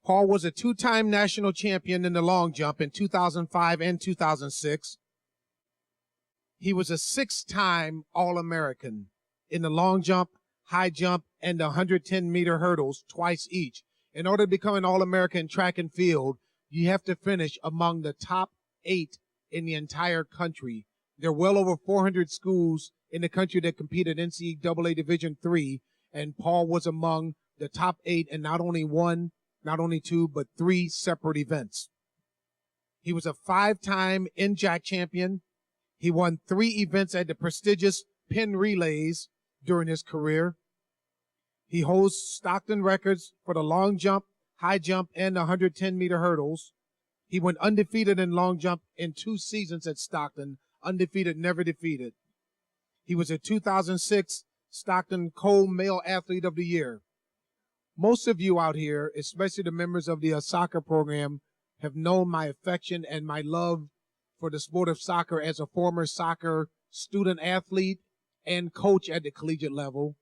Paul was a two-time national champion in the long jump in 2005 and 2006. He was a six-time All-American in the long jump, high jump, and the 110-meter hurdles twice each. In order to become an All-American track and field, you have to finish among the top 8 in the entire country. There are well over 400 schools in the country that compete at NCAA Division III, and Paul was among the top 8 in not only one, not only two, but 3 separate events. He was a 5-time NJAC champion. He won 3 events at the prestigious Penn Relays during his career. He holds Stockton records for the long jump, high jump, and the 110-meter hurdles. He went undefeated in long jump in 2 seasons at Stockton, undefeated, never defeated. He was a 2006 Stockton Cole Male Athlete of the Year. Most of you out here, especially the members of the soccer program, have known my affection and my love for the sport of soccer as a former soccer student athlete and coach at the collegiate level.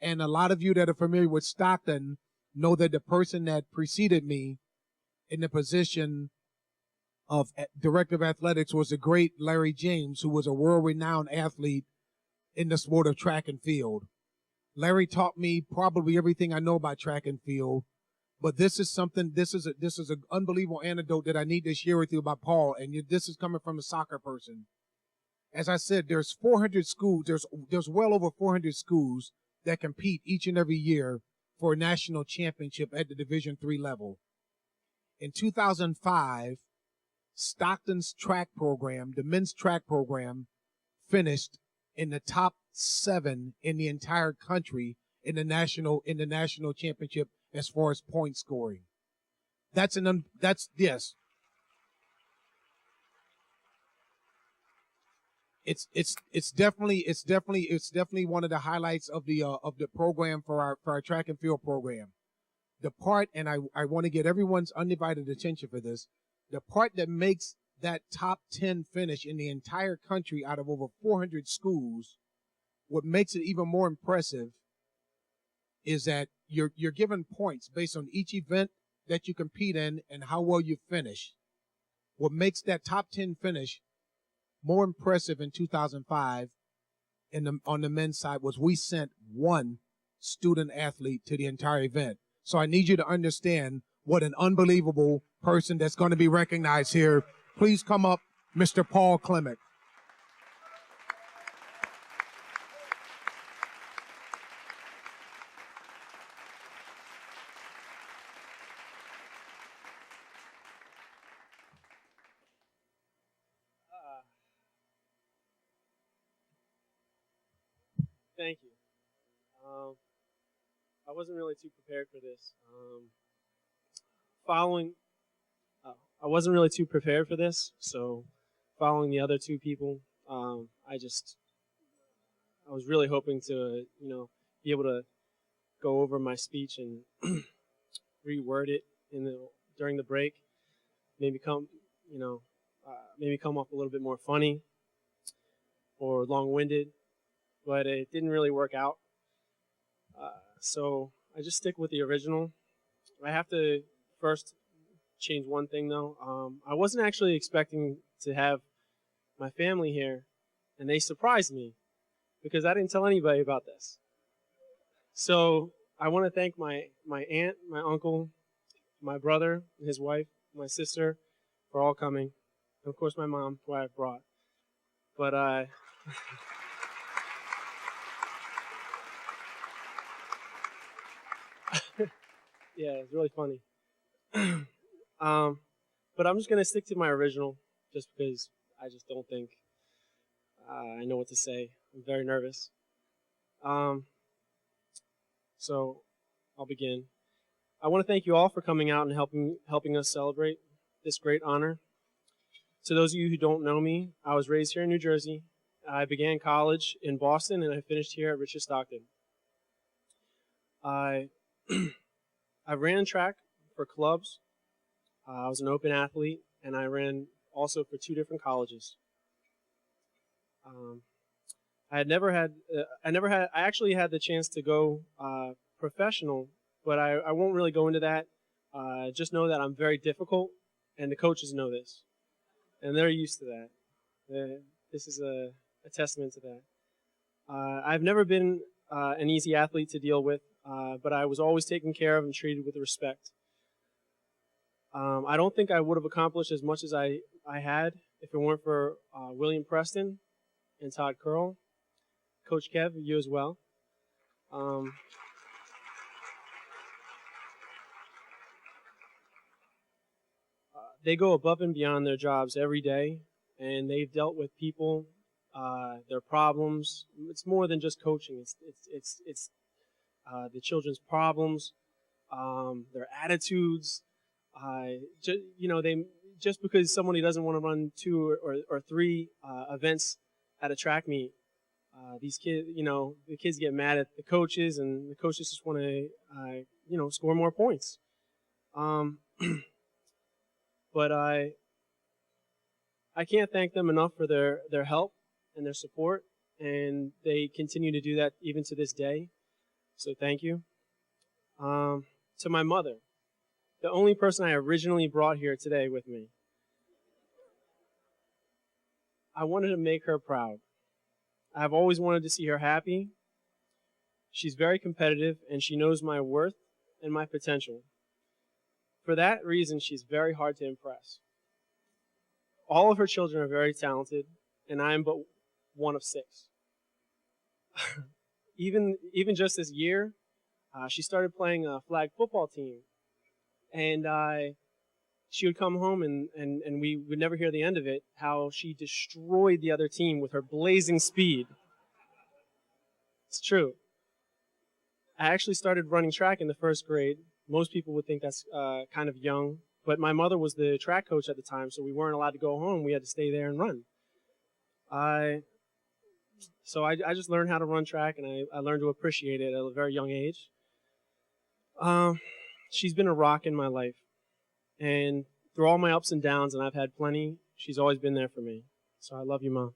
And a lot of you that are familiar with Stockton know that the person that preceded me in the position of director of athletics was the great Larry James, who was a world-renowned athlete in the sport of track and field. Larry taught me probably everything I know about track and field, but this is an unbelievable anecdote that I need to share with you about Paul, and this is coming from a soccer person. As I said, there's 400 schools, there's well over 400 schools that compete each and every year for a national championship at the Division III level. In 2005, Stockton's track program, the men's track program, finished in the top 7 in the entire country in the national championship as far as point scoring. Yes. It's definitely one of the highlights of the program for our track and field program. The part, and I want to get everyone's undivided attention for this, the part that makes that top 10 finish in the entire country out of over 400 schools, what makes it even more impressive is that you're given points based on each event that you compete in and how well you finish. What makes that top 10 finish more impressive in 2005 on the men's side was we sent 1 student athlete to the entire event. So I need you to understand what an unbelievable person that's going to be recognized here. Please come up, Mr. Paul Klemic. Thank you. I wasn't really too prepared for this. I wasn't really too prepared for this, so following the other 2 people, I was really hoping to, be able to go over my speech and reword it during the break, maybe come off a little bit more funny or long-winded, but it didn't really work out. So I just stick with the original. I have to first change one thing though. I wasn't actually expecting to have my family here, and they surprised me because I didn't tell anybody about this. So I want to thank my aunt, my uncle, my brother, his wife, my sister for all coming, and of course my mom, who I brought. But yeah, it's really funny. But I'm just going to stick to my original just because I just don't think I know what to say. I'm very nervous. So I'll begin. I want to thank you all for coming out and helping us celebrate this great honor. To those of you who don't know me, I was raised here in New Jersey. I began college in Boston, and I finished here at Richard Stockton. I ran track for clubs. I was an open athlete, and I ran also for 2 different colleges. I actually had the chance to go professional, but I won't really go into that. just know that I'm very difficult, and the coaches know this, and they're used to that. This is a testament to that. I've never been an easy athlete to deal with, but I was always taken care of and treated with respect. I don't think I would have accomplished as much as I had if it weren't for William Preston and Todd Curl. Coach Kev, you as well. They go above and beyond their jobs every day, and they've dealt with people, their problems. It's more than just coaching. It's the children's problems, their attitudes. Just because somebody doesn't want to run 2 or 3 events at a track meet, these kids, the kids get mad at the coaches, and the coaches just want to, score more points. But I can't thank them enough for their help and their support, and they continue to do that even to this day. So thank you. To my mother, the only person I originally brought here today with me. I wanted to make her proud. I've always wanted to see her happy. She's very competitive, and she knows my worth and my potential. For that reason, she's very hard to impress. All of her children are very talented, and I am but one of 6. Even just this year, she started playing a flag football team, and she would come home and we would never hear the end of it, how she destroyed the other team with her blazing speed. It's true. I actually started running track in the 1st grade. Most people would think that's kind of young, but my mother was the track coach at the time, so we weren't allowed to go home. We had to stay there and run. So I just learned how to run track, and I learned to appreciate it at a very young age. She's been a rock in my life. And through all my ups and downs, and I've had plenty, she's always been there for me. So I love you, Mom.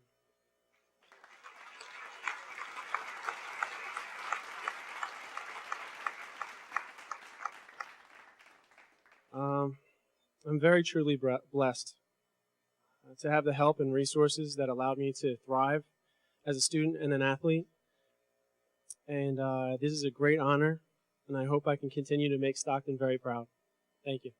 I'm very truly blessed to have the help and resources that allowed me to thrive as a student and an athlete. And this is a great honor, and I hope I can continue to make Stockton very proud. Thank you.